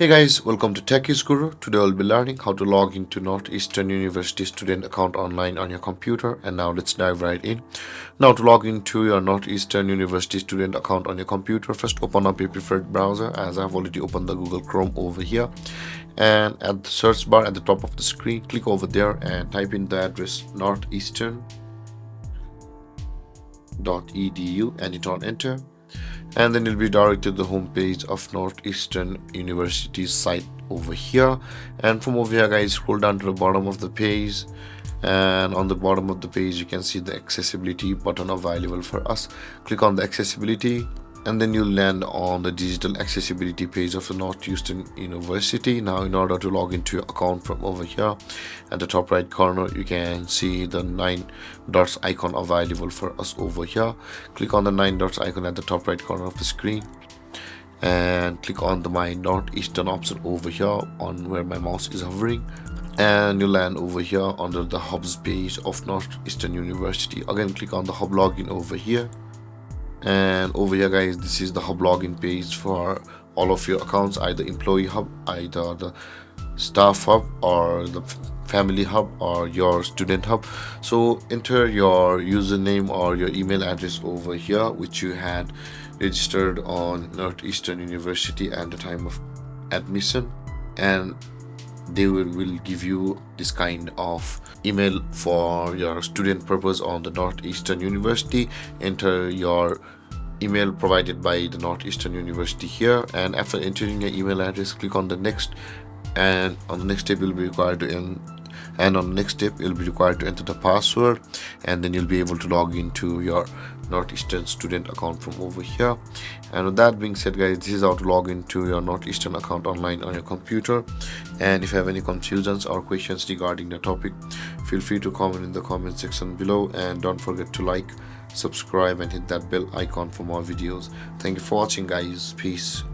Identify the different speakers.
Speaker 1: Hey guys, welcome to Techies Guru. Today I'll be learning how to log into Northeastern University student account online on your computer. And now let's dive right in. Now to log into your Northeastern University student account on your computer, first open up your preferred browser, as I've already opened the Google Chrome over here. And at the search bar at the top of the screen, click over there and type in the address northeastern.edu and hit on enter, and then you'll be directed to the home page of Northeastern University's site over here. And from over here guys, scroll down to the bottom of the page, and on the bottom of the page you can see the accessibility button available for us. Click on the accessibility, and then you'll land on the digital accessibility page of the Northeastern University. Now in order to log into your account, from over here at the top right corner you can see the 9 dots icon available for us over here. Click on the 9 dots icon at the top right corner of the screen and click on the My Northeastern option over here on where my mouse is hovering, and you land over here under the hubs page of Northeastern University. Again, click on the hub login over here, and over here guys, this is the hub login page for all of your accounts, either employee hub, either the staff hub, or the family hub, or your student hub. So enter your username or your email address over here, which you had registered on Northeastern University at the time of admission, and they will give you this kind of email for your student purpose on the Northeastern University. Enter your email provided by the Northeastern University here, and after entering your email address, click on the next, and on the next step you'll be required to enter the password, and then you'll be able to log into your Northeastern student account from over here. And with that being said guys, this is how to log into your Northeastern account online on your computer. And if you have any confusions or questions regarding the topic, feel free to comment in the comment section below, and don't forget to like, subscribe and hit that bell icon for more videos. Thank you for watching guys. Peace.